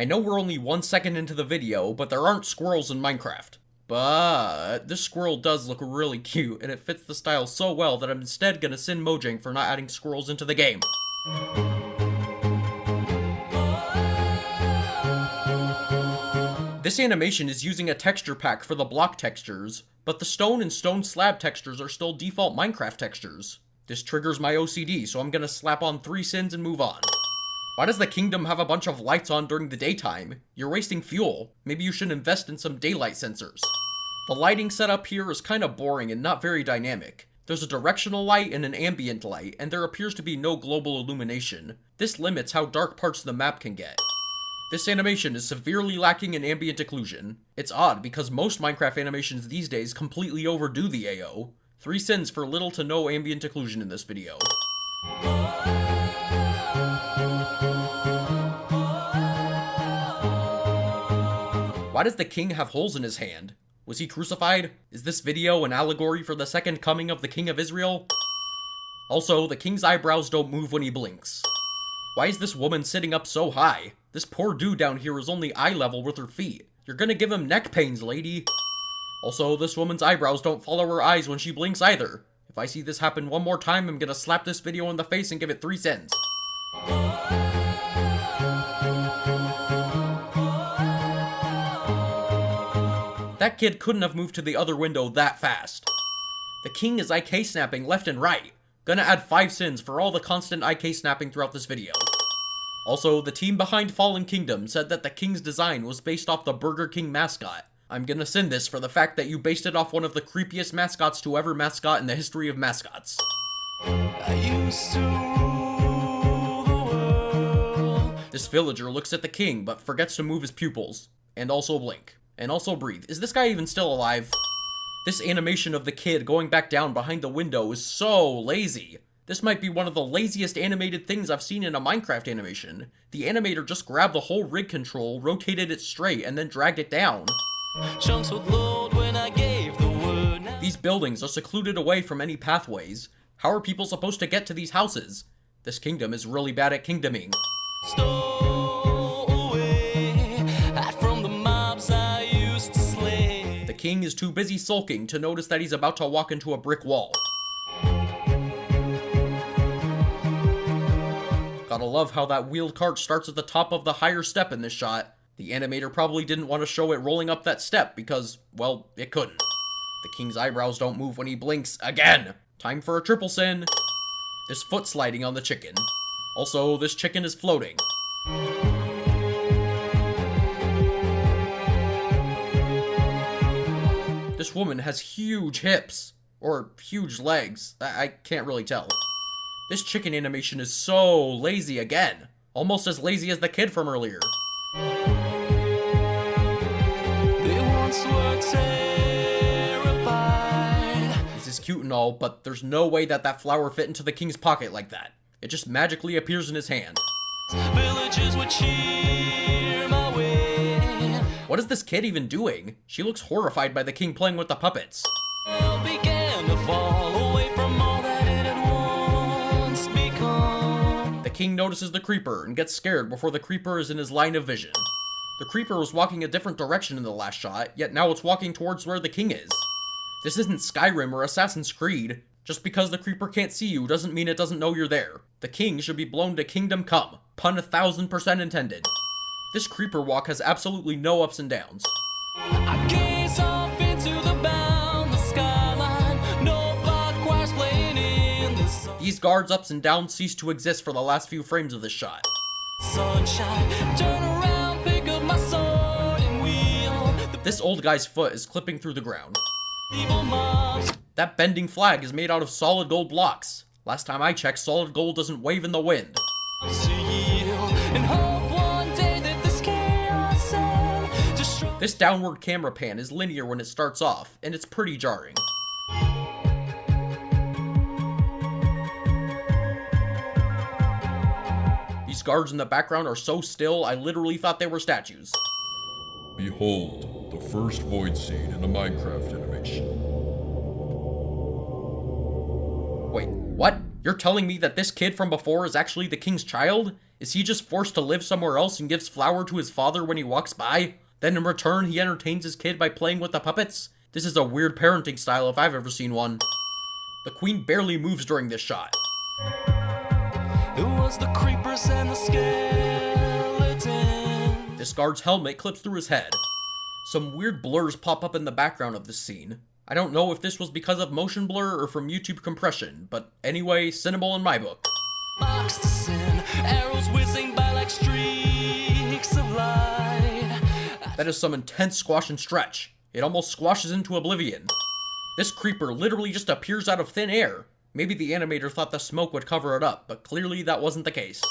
I know we're only 1 second into the video, but there aren't squirrels in Minecraft. But this squirrel does look really cute, and it fits the style so well that I'm instead gonna sin Mojang for not adding squirrels into the game. This animation is using a texture pack for the block textures, but the stone and stone slab textures are still default Minecraft textures. This triggers my OCD, so I'm gonna slap on 3 sins and move on. Why does the kingdom have a bunch of lights on during the daytime? You're wasting fuel. Maybe you should invest in some daylight sensors. The lighting setup here is kinda boring and not very dynamic. There's a directional light and an ambient light, and there appears to be no global illumination. This limits how dark parts of the map can get. This animation is severely lacking in ambient occlusion. It's odd because most Minecraft animations these days completely overdo the AO. 3 sins for little to no ambient occlusion in this video. Why does the king have holes in his hand? Was he crucified? Is this video an allegory for the second coming of the king of Israel? Also, the king's eyebrows don't move when he blinks. Why is this woman sitting up so high? This poor dude down here is only eye level with her feet. You're gonna give him neck pains, lady. Also, this woman's eyebrows don't follow her eyes when she blinks either. If I see this happen one more time, I'm gonna slap this video in the face and give it 3 cents. That kid couldn't have moved to the other window that fast. The king is IK snapping left and right. Gonna add 5 sins for all the constant IK snapping throughout this video. Also, the team behind Fallen Kingdom said that the king's design was based off the Burger King mascot. I'm gonna sin this for the fact that you based it off one of the creepiest mascots to ever mascot in the history of mascots. I used to rule the world. This villager looks at the king, but forgets to move his pupils. And also blink. And also breathe. Is this guy even still alive? This animation of the kid going back down behind the window is so lazy. This might be one of the laziest animated things I've seen in a Minecraft animation. The animator just grabbed the whole rig control, rotated it straight, and then dragged it down. Chunks would load when I gave the word. These buildings are secluded away from any pathways. How are people supposed to get to these houses? This kingdom is really bad at kingdoming. The king is too busy sulking to notice that he's about to walk into a brick wall. Gotta love how that wheeled cart starts at the top of the higher step in this shot. The animator probably didn't want to show it rolling up that step because, well, it couldn't. The king's eyebrows don't move when he blinks again. Time for a triple sin. This foot sliding on the chicken. Also, this chicken is floating. This woman has huge hips. Or huge legs. I can't really tell. This chicken animation is so lazy again. Almost as lazy as the kid from earlier. This is cute and all, but there's no way that that flower fit into the king's pocket like that. It just magically appears in his hand. Villagers would cheer my way. What is this kid even doing? She looks horrified by the king playing with the puppets. Began to fall away from all that it had once become. The king notices the creeper and gets scared before the creeper is in his line of vision. The creeper was walking a different direction in the last shot, yet now it's walking towards where the king is. This isn't Skyrim or Assassin's Creed. Just because the creeper can't see you doesn't mean it doesn't know you're there. The king should be blown to kingdom come. Pun 1000% intended. This creeper walk has absolutely no ups and downs. I gaze up into the boundless skyline, no blood choirs playing in the sun. These guards' ups and downs cease to exist for the last few frames of this shot. Sunshine, turn around, pick up my sword and wheel. This old guy's foot is clipping through the ground. That bending flag is made out of solid gold blocks. Last time I checked, solid gold doesn't wave in the wind. This downward camera pan is linear when it starts off, and it's pretty jarring. These guards in the background are so still, I literally thought they were statues. Behold, the first void seed in a Minecraft animation. Wait, what? You're telling me that this kid from before is actually the king's child? Is he just forced to live somewhere else and gives flour to his father when he walks by? Then in return, he entertains his kid by playing with the puppets? This is a weird parenting style if I've ever seen one. The queen barely moves during this shot. It was the creepers and the skeleton. This guard's helmet clips through his head. Some weird blurs pop up in the background of this scene. I don't know if this was because of motion blur or from YouTube compression, but anyway, Cinnamol in my book. Box to sin, arrows whizzing by like streaks of light. That is some intense squash and stretch. It almost squashes into oblivion. This creeper literally just appears out of thin air. Maybe the animator thought the smoke would cover it up, but clearly that wasn't the case.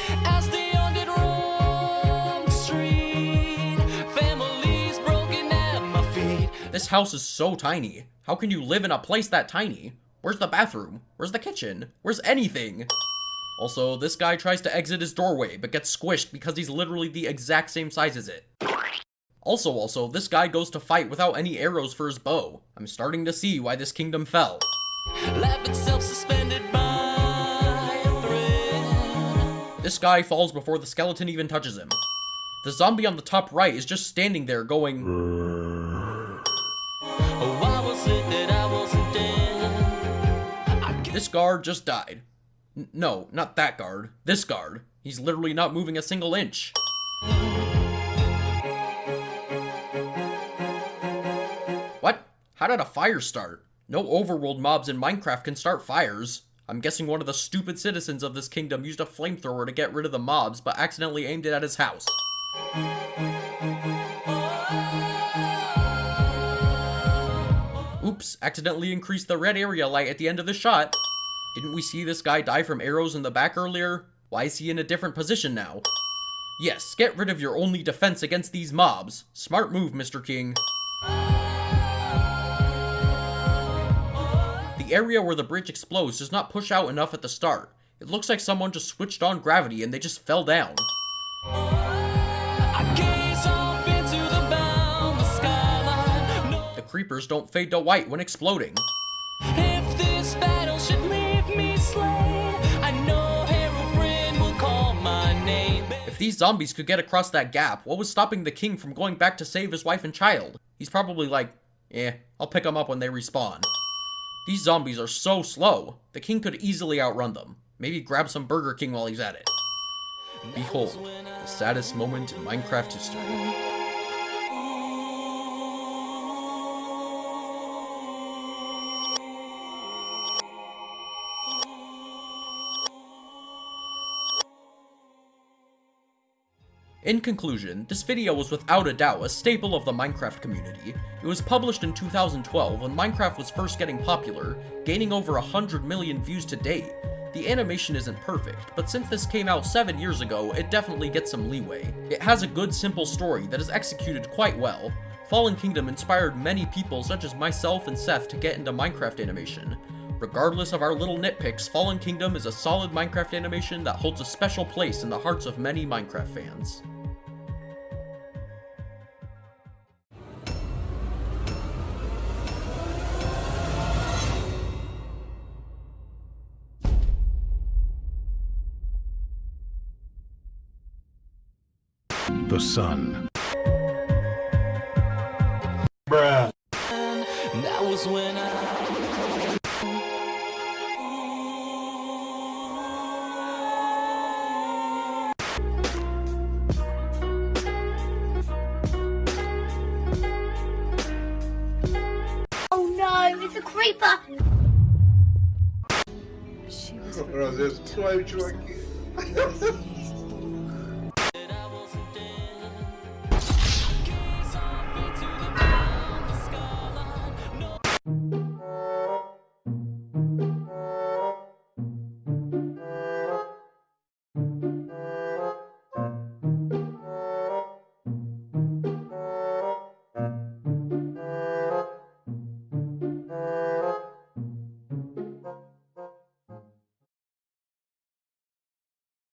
As the young did roam the street, families broken at my feet. This house is so tiny. How can you live in a place that tiny? Where's the bathroom? Where's the kitchen? Where's anything? Also, this guy tries to exit his doorway, but gets squished because he's literally the exact same size as it. Also, this guy goes to fight without any arrows for his bow. I'm starting to see why this kingdom fell. Life itself suspended by a thread. This guy falls before the skeleton even touches him. The zombie on the top right is just standing there going... Oh, why was it that I wasn't dead? This guard just died. No, not that guard. This guard. He's literally not moving a single inch. What? How did a fire start? No overworld mobs in Minecraft can start fires. I'm guessing one of the stupid citizens of this kingdom used a flamethrower to get rid of the mobs, but accidentally aimed it at his house. Oops, accidentally increased the red area light at the end of the shot. Didn't we see this guy die from arrows in the back earlier? Why is he in a different position now? Yes, get rid of your only defense against these mobs. Smart move, Mr. King. The area where the bridge explodes does not push out enough at the start. It looks like someone just switched on gravity and they just fell down. I gaze off into the boundless skyline. No, The creepers don't fade to white when exploding. if this battle should leave me slain, I know Herobrine will call my name. If these zombies could get across that gap, what was stopping the king from going back to save his wife and child? He's probably like, I'll pick them up when they respawn. These zombies are so slow, the king could easily outrun them. Maybe grab some Burger King while he's at it. Behold, the saddest moment in Minecraft history. In conclusion, this video was without a doubt a staple of the Minecraft community. It was published in 2012 when Minecraft was first getting popular, gaining over 100 million views to date. The animation isn't perfect, but since this came out 7 years ago, it definitely gets some leeway. It has a good simple story that is executed quite well. Fallen Kingdom inspired many people such as myself and Seth to get into Minecraft animation. Regardless of our little nitpicks, Fallen Kingdom is a solid Minecraft animation that holds a special place in the hearts of many Minecraft fans. The sun. That was when Oh no, it's a creeper! Bro, there's 12 aqui.